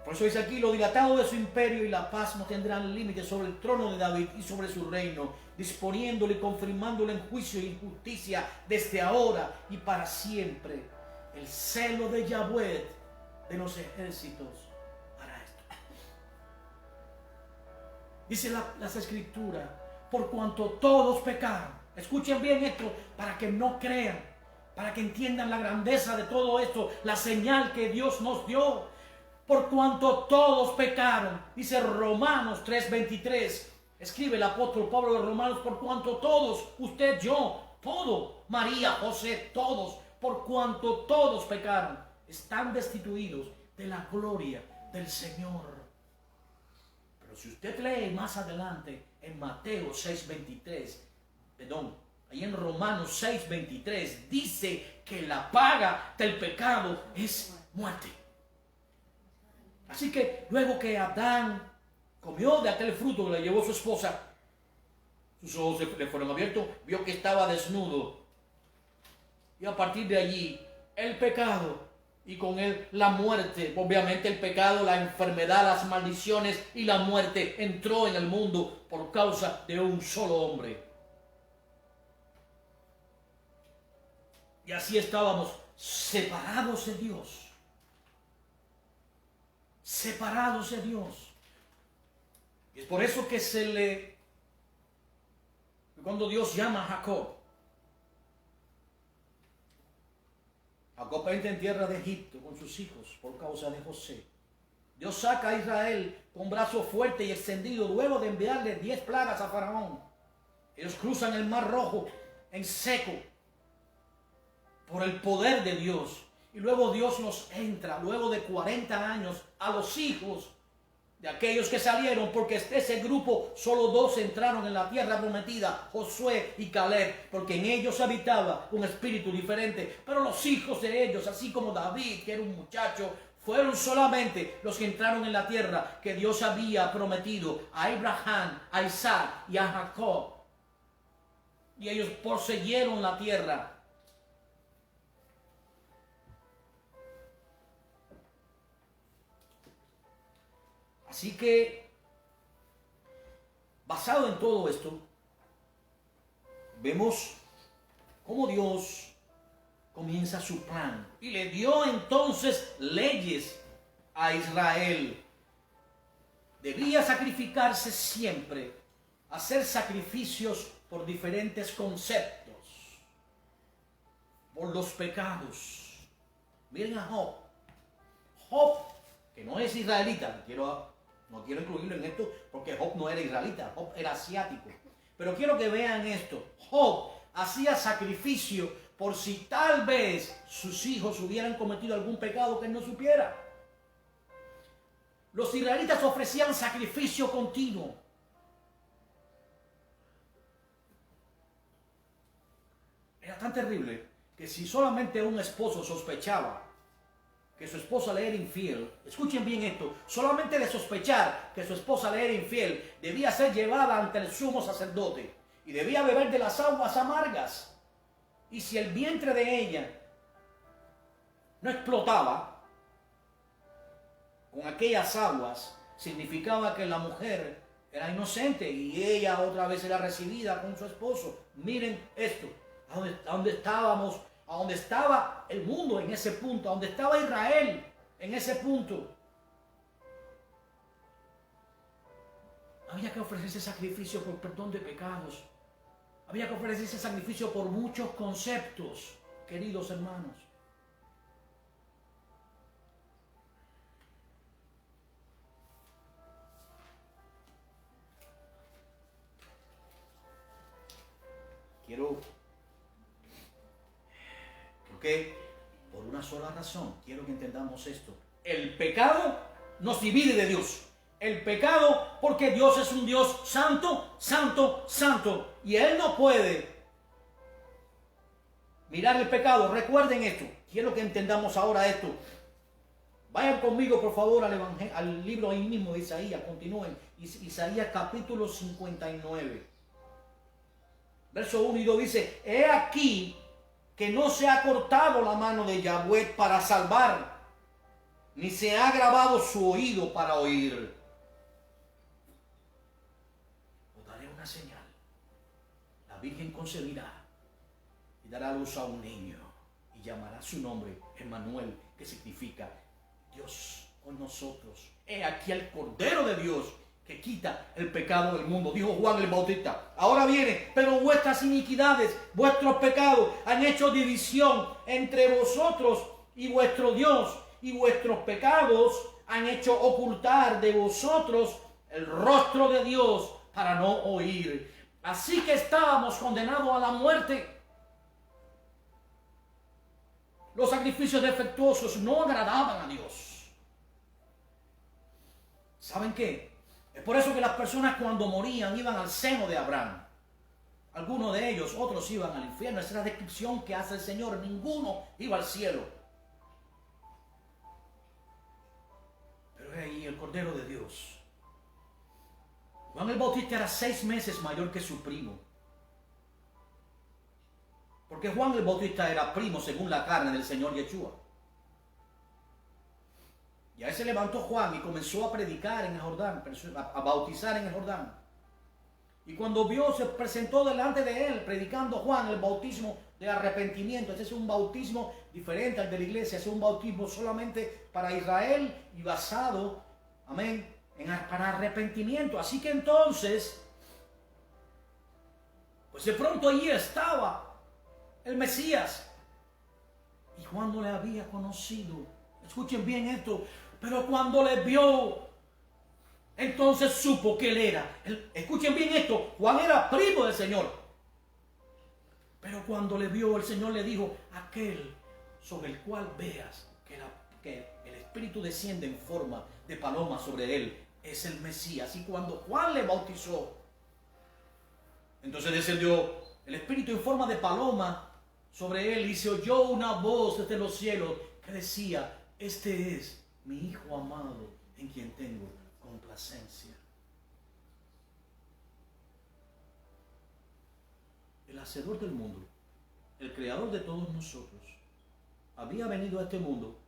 Speaker 2: Por eso dice aquí, lo dilatado de su imperio y la paz no tendrán límites sobre el trono de David y sobre su reino, disponiéndolo y confirmándolo en juicio y justicia desde ahora y para siempre. El celo de Yahweh de los ejércitos hará esto. Dice las escrituras, por cuanto todos pecaron. Escuchen bien esto para que no crean, para que entiendan la grandeza de todo esto, la señal que Dios nos dio. Por cuanto todos pecaron, dice Romanos 3:23, escribe el apóstol Pablo de Romanos, por cuanto todos, usted, yo, todo, María, José, todos, por cuanto todos pecaron, están destituidos de la gloria del Señor. Pero si usted lee más adelante en Mateo 6:23, ahí en Romanos 6:23, dice que la paga del pecado es muerte. Así que luego que Adán comió de aquel fruto que le llevó su esposa, sus ojos le fueron abiertos, vio que estaba desnudo. Y a partir de allí, el pecado y con él la muerte, obviamente el pecado, la enfermedad, las maldiciones y la muerte entró en el mundo por causa de un solo hombre. Y así estábamos separados de Dios. Separados de Dios. Y es por eso que cuando Dios llama a Jacob entra en tierra de Egipto con sus hijos por causa de José. Dios saca a Israel con brazo fuerte y extendido luego de enviarle 10 plagas a Faraón. Ellos cruzan el Mar Rojo en seco por el poder de Dios. Y luego Dios nos entra, luego de 40 años, a los hijos de aquellos que salieron, porque ese grupo, solo 2 entraron en la tierra prometida, Josué y Caleb, porque en ellos habitaba un espíritu diferente. Pero los hijos de ellos, así como David, que era un muchacho, fueron solamente los que entraron en la tierra que Dios había prometido a Abraham, a Isaac y a Jacob. Y ellos poseyeron la tierra. Así que, basado en todo esto, vemos cómo Dios comienza su plan y le dio entonces leyes a Israel. Debía sacrificarse siempre, hacer sacrificios por diferentes conceptos, por los pecados. Miren a Job. Job, que no es israelita, no quiero incluirlo en esto porque Job no era israelita, Job era asiático. Pero quiero que vean esto. Job hacía sacrificio por si tal vez sus hijos hubieran cometido algún pecado que él no supiera. Los israelitas ofrecían sacrificio continuo. Era tan terrible que si solamente un esposo sospechaba que su esposa le era infiel, escuchen bien esto, solamente de sospechar que su esposa le era infiel, debía ser llevada ante el sumo sacerdote y debía beber de las aguas amargas. Y si el vientre de ella no explotaba con aquellas aguas, significaba que la mujer era inocente y ella otra vez era recibida con su esposo. Miren esto, a dónde estábamos, a donde estaba el mundo en ese punto, a donde estaba Israel en ese punto. Había que ofrecerse sacrificio por perdón de pecados. Había que ofrecerse sacrificio por muchos conceptos, queridos hermanos. Por una sola razón, quiero que entendamos esto. El pecado nos divide de Dios. El pecado, porque Dios es un Dios santo, santo, santo. Y Él no puede mirar el pecado. Recuerden esto. Quiero que entendamos ahora esto. Vayan conmigo, por favor, al libro ahí mismo de Isaías. Continúen. Isaías capítulo 59. Verso 1 y 2 dice, he aquí que no se ha cortado la mano de Yahweh para salvar, ni se ha grabado su oído para oír. Os daré una señal. La Virgen concebirá y dará luz a un niño y llamará su nombre Emmanuel, que significa Dios con nosotros. He aquí el Cordero de Dios que quita el pecado del mundo, dijo Juan el Bautista. Ahora viene, pero vuestras iniquidades, vuestros pecados han hecho división entre vosotros y vuestro Dios, y vuestros pecados han hecho ocultar de vosotros el rostro de Dios para no oír. Así que estábamos condenados a la muerte. Los sacrificios defectuosos no agradaban a Dios. ¿Saben qué? Es por eso que las personas cuando morían iban al seno de Abraham. Algunos de ellos, otros iban al infierno. Esa es la descripción que hace el Señor. Ninguno iba al cielo. Pero es ahí el Cordero de Dios. Juan el Bautista era 6 meses mayor que su primo. Porque Juan el Bautista era primo según la carne del Señor Yeshua. Y ahí se levantó Juan y comenzó a predicar en el Jordán, a bautizar en el Jordán. Y cuando vio, se presentó delante de él, predicando Juan el bautismo de arrepentimiento. Este es un bautismo diferente al de la iglesia, es un bautismo solamente para Israel y basado, amén, para arrepentimiento. Así que entonces, pues de pronto allí estaba el Mesías. Y Juan no le había conocido. Escuchen bien esto. Pero cuando le vio, entonces supo que él era. Escuchen bien esto. Juan era primo del Señor. Pero cuando le vio, el Señor le dijo, aquel sobre el cual veas que el Espíritu desciende en forma de paloma sobre él, es el Mesías. Y cuando Juan le bautizó, entonces descendió el Espíritu en forma de paloma sobre él y se oyó una voz desde los cielos que decía, este es mi Hijo amado en quien tengo complacencia. El hacedor del mundo, el creador de todos nosotros, había venido a este mundo,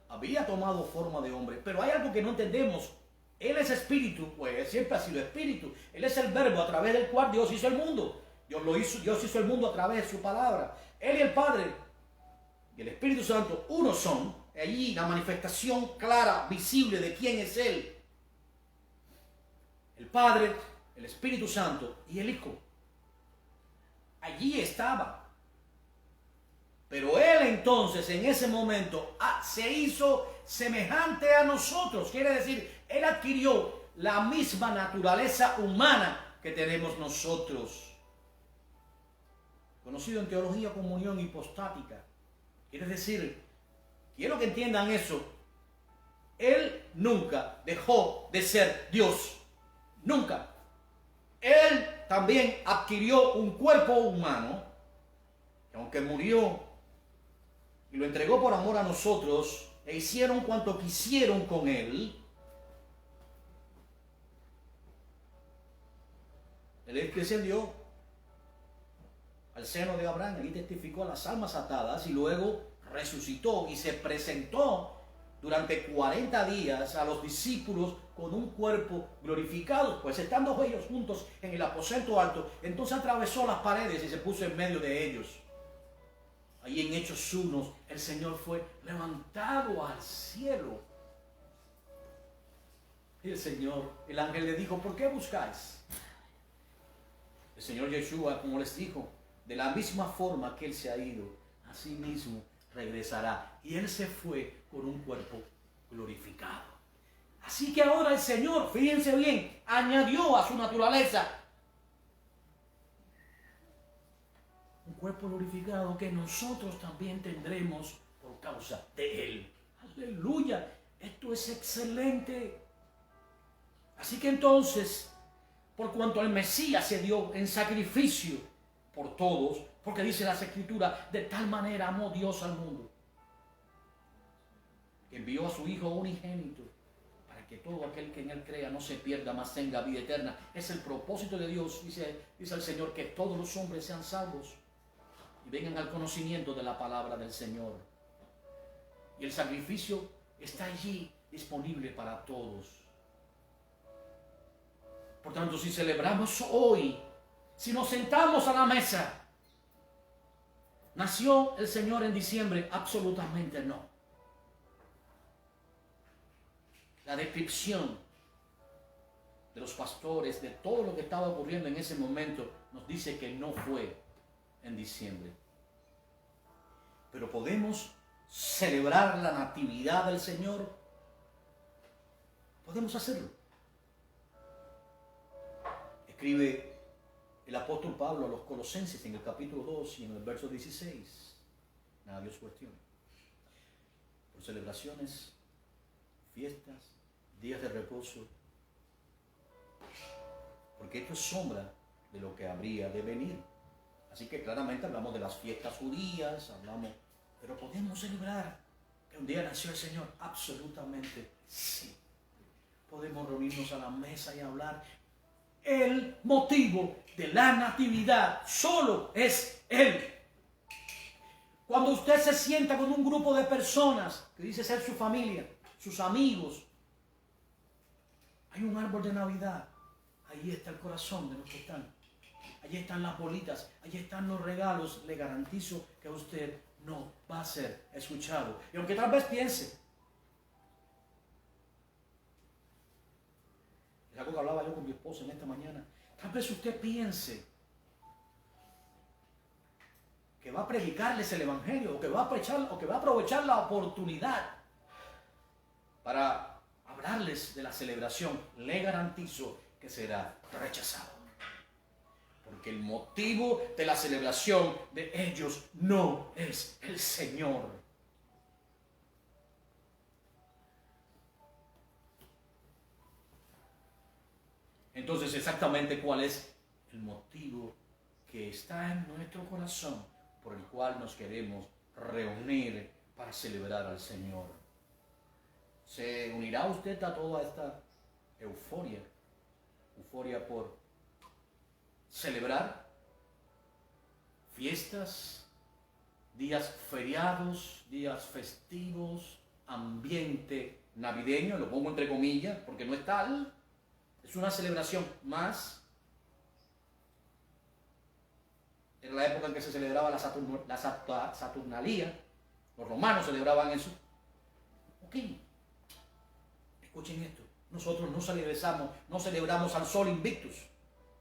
Speaker 2: había tomado forma de hombre, pero hay algo que no entendemos. Él es espíritu, pues él siempre ha sido espíritu. Él es el verbo a través del cual Dios hizo el mundo. Dios hizo el mundo a través de su palabra. Él y el Padre y el Espíritu Santo uno son. Allí la manifestación clara, visible de quién es Él. El Padre, el Espíritu Santo y el Hijo. Allí estaba. Pero Él entonces en ese momento se hizo semejante a nosotros. Quiere decir, Él adquirió la misma naturaleza humana que tenemos nosotros. Conocido en teología como unión hipostática. Quiere decir, quiero que entiendan eso. Él nunca dejó de ser Dios. Nunca. Él también adquirió un cuerpo humano, que aunque murió y lo entregó por amor a nosotros, e hicieron cuanto quisieron con él, él descendió al seno de Abraham, y testificó a las almas atadas y luego resucitó y se presentó durante 40 días a los discípulos con un cuerpo glorificado. Pues estando ellos juntos en el aposento alto, entonces atravesó las paredes y se puso en medio de ellos. Ahí en Hechos 1, el Señor fue levantado al cielo. Y el ángel le dijo, ¿por qué buscáis? El Señor Yeshua, como les dijo, de la misma forma que Él se ha ido, así mismo regresará. Y Él se fue con un cuerpo glorificado. Así que ahora el Señor, fíjense bien, añadió a su naturaleza un cuerpo glorificado que nosotros también tendremos por causa de Él. Aleluya, esto es excelente. Así que entonces, por cuanto el Mesías se dio en sacrificio por todos, porque dice las Escrituras, de tal manera amó Dios al mundo, que envió a su Hijo unigénito, para que todo aquel que en Él crea no se pierda, mas tenga vida eterna. Es el propósito de Dios, dice el Señor, que todos los hombres sean salvos y vengan al conocimiento de la palabra del Señor. Y el sacrificio está allí disponible para todos. Por tanto, si celebramos hoy, si nos sentamos a la mesa, ¿nació el Señor en diciembre? Absolutamente no. La descripción de los pastores, de todo lo que estaba ocurriendo en ese momento, nos dice que no fue en diciembre. Pero podemos celebrar la natividad del Señor. Podemos hacerlo. Escribe el apóstol Pablo a los Colosenses en el capítulo 2 y en el verso 16. Nada Dios cuestione. Por celebraciones, fiestas, días de reposo. Porque esto es sombra de lo que habría de venir. Así que claramente hablamos de las fiestas judías, pero podemos celebrar que un día nació el Señor. Absolutamente sí. Podemos reunirnos a la mesa y hablar. El motivo de la natividad solo es Él. Cuando usted se sienta con un grupo de personas que dice ser su familia, sus amigos, hay un árbol de Navidad. Ahí está el corazón de los que están. Allí están las bolitas, allí están los regalos. Le garantizo que usted no va a ser escuchado. Y aunque tal vez piense, es algo que hablaba yo con mi esposa en esta mañana, tal vez usted piense que va a predicarles el evangelio, o que va a aprovechar la oportunidad para hablarles de la celebración. Le garantizo que será rechazado. Porque el motivo de la celebración de ellos no es el Señor. Entonces, exactamente cuál es el motivo que está en nuestro corazón por el cual nos queremos reunir para celebrar al Señor. ¿Se unirá usted a toda esta euforia? Euforia por celebrar fiestas, días feriados, días festivos, ambiente navideño, lo pongo entre comillas porque no es tal, es una celebración más. Era la época en que se celebraba la Saturnalía, los romanos celebraban eso. Ok, escuchen esto, nosotros no celebramos al Sol Invictus.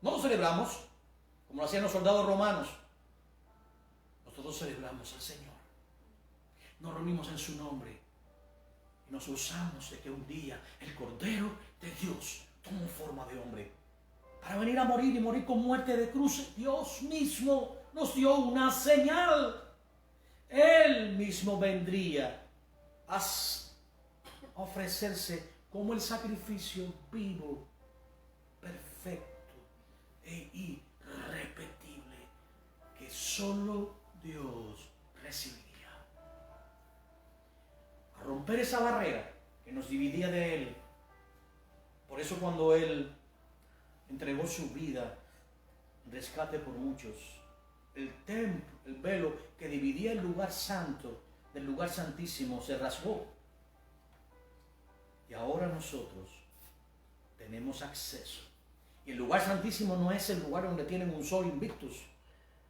Speaker 2: No lo celebramos como lo hacían los soldados romanos. Nosotros celebramos al Señor. Nos reunimos en su nombre y nos gozamos de que un día el Cordero de Dios tomó forma de hombre para venir a morir y morir con muerte de cruz. Dios mismo nos dio una señal. Él mismo vendría a ofrecerse como el sacrificio vivo, perfecto e irrepetible que solo Dios recibiría. A romper esa barrera que nos dividía de Él. Por eso cuando Él entregó su vida en rescate por muchos, el templo, el velo que dividía el lugar santo del lugar santísimo se rasgó. Y ahora nosotros tenemos acceso. Y el lugar santísimo no es el lugar donde tienen un Sol Invictus,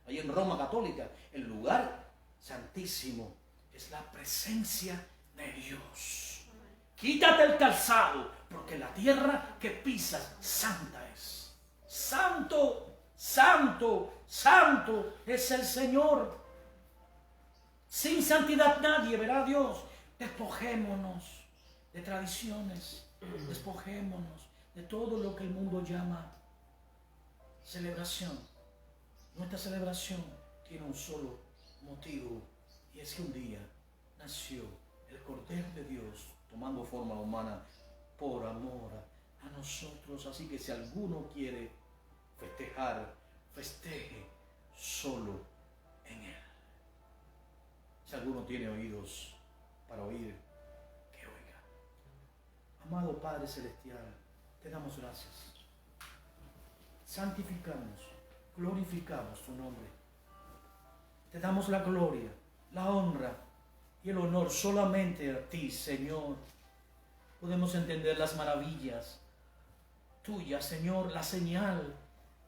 Speaker 2: ahí en Roma católica. El lugar santísimo es la presencia de Dios. Quítate el calzado, porque la tierra que pisas santa es. Santo, santo, santo es el Señor. Sin santidad nadie verá a Dios. Despojémonos de tradiciones, despojémonos de todo lo que el mundo llama celebración. Nuestra celebración tiene un solo motivo, y es que un día nació el Cordero de Dios tomando forma humana por amor a nosotros. Así que si alguno quiere festejar, festeje solo en Él. Si alguno tiene oídos para oír, que oiga. Amado Padre Celestial, te damos gracias. Santificamos, glorificamos tu nombre. Te damos la gloria, la honra y el honor solamente a ti, Señor. Podemos entender las maravillas tuyas, Señor, la señal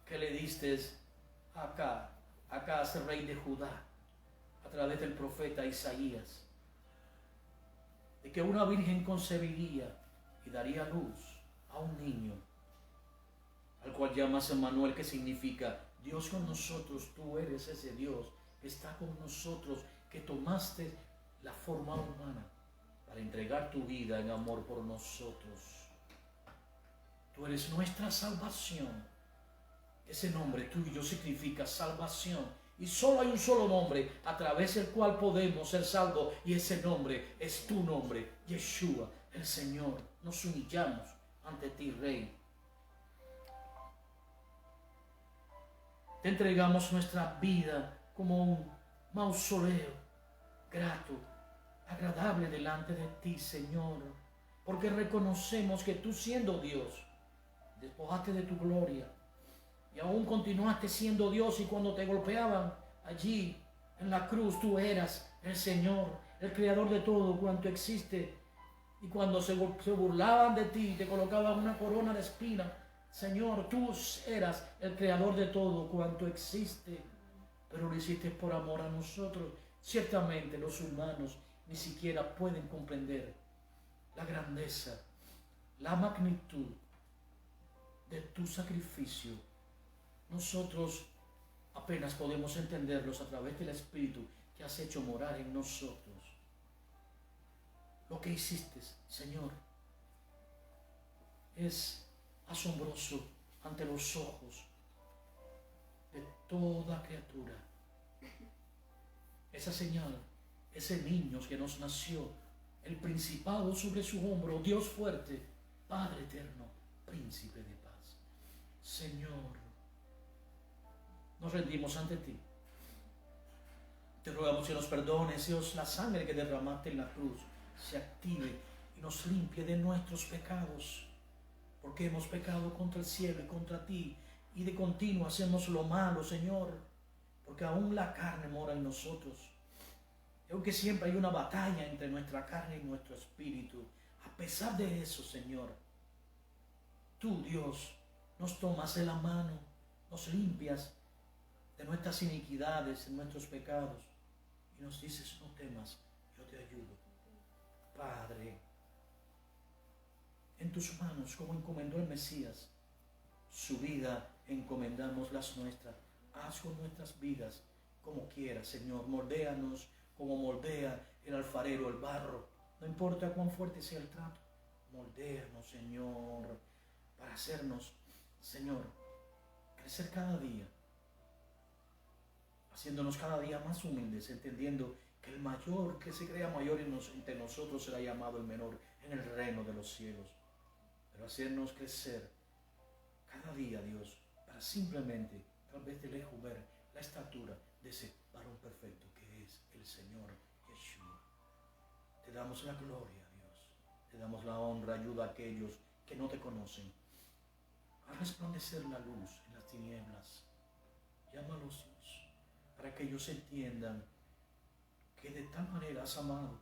Speaker 2: que le diste acá ese rey de Judá, a través del profeta Isaías, de que una virgen concebiría y daría luz a un niño, al cual llamas Emmanuel, que significa Dios con nosotros. Tú eres ese Dios que está con nosotros, que tomaste la forma humana para entregar tu vida en amor por nosotros. Tú eres nuestra salvación. Ese nombre tuyo significa salvación. Y solo hay un solo nombre a través del cual podemos ser salvos. Y ese nombre es tu nombre, Yeshua, el Señor. Nos humillamos ante ti, Rey. Te entregamos nuestra vida como un mausoleo grato, agradable delante de ti, Señor. Porque reconocemos que tú, siendo Dios, despojaste de tu gloria y aún continuaste siendo Dios, y cuando te golpeaban allí en la cruz, tú eras el Señor, el creador de todo cuanto existe. Y cuando se burlaban de ti, te colocaban una corona de espina, Señor, tú eras el creador de todo cuanto existe, pero lo hiciste por amor a nosotros. Ciertamente los humanos ni siquiera pueden comprender la grandeza, la magnitud de tu sacrificio. Nosotros apenas podemos entenderlos a través del Espíritu que has hecho morar en nosotros. Lo que hiciste, Señor, es asombroso ante los ojos de toda criatura. Esa señal, ese niño que nos nació, el principado sobre su hombro, Dios fuerte, Padre eterno, príncipe de paz. Señor, nos rendimos ante ti. Te rogamos que nos perdones, Dios, la sangre que derramaste en la cruz se active y nos limpie de nuestros pecados, porque hemos pecado contra el cielo y contra ti, y de continuo hacemos lo malo, Señor, porque aún la carne mora en nosotros. Y aunque siempre hay una batalla entre nuestra carne y nuestro espíritu, a pesar de eso, Señor, tú, Dios, nos tomas de la mano, nos limpias de nuestras iniquidades, de nuestros pecados, y nos dices: no temas, yo te ayudo. Padre, en tus manos, como encomendó el Mesías su vida, encomendamos las nuestras. Haz con nuestras vidas como quieras, Señor. Moldéanos como moldea el alfarero el barro. No importa cuán fuerte sea el trato. Moldéanos, Señor, para hacernos, Señor, crecer cada día, haciéndonos cada día más humildes, entendiendo que el mayor que se crea mayor entre nosotros será llamado el menor en el reino de los cielos. Pero hacernos crecer cada día, Dios, para simplemente, tal vez de lejos, ver la estatura de ese varón perfecto que es el Señor Yeshua. Te damos la gloria, Dios. Te damos la honra. Ayuda a aquellos que no te conocen a resplandecer la luz en las tinieblas. Llámalos, Dios, para que ellos entiendan que de tal manera has amado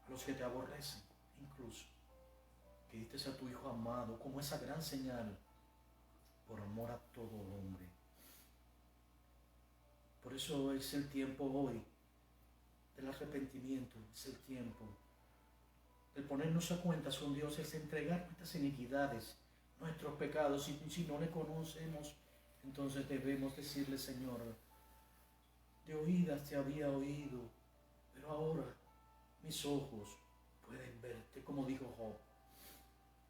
Speaker 2: a los que te aborrecen, incluso que diste a tu Hijo amado como esa gran señal por amor a todo hombre. Por eso es el tiempo hoy del arrepentimiento, es el tiempo de ponernos a cuentas con Dios, es entregar nuestras iniquidades, nuestros pecados. Y si no le conocemos, entonces debemos decirle: Señor, de oídas te había oído, pero ahora mis ojos pueden verte, como dijo Job.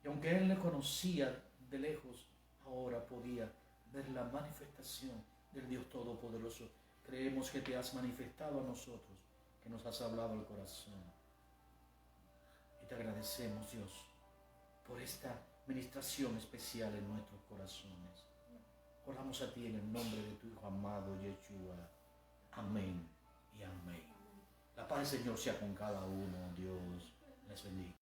Speaker 2: Y aunque él le conocía de lejos, ahora podía ver la manifestación del Dios Todopoderoso. Creemos que te has manifestado a nosotros, que nos has hablado al corazón. Y te agradecemos, Dios, por esta ministración especial en nuestros corazones. Oramos a ti en el nombre de tu Hijo amado, Yeshua. Amén y amén. La paz del Señor sea con cada uno, Dios. Les bendiga.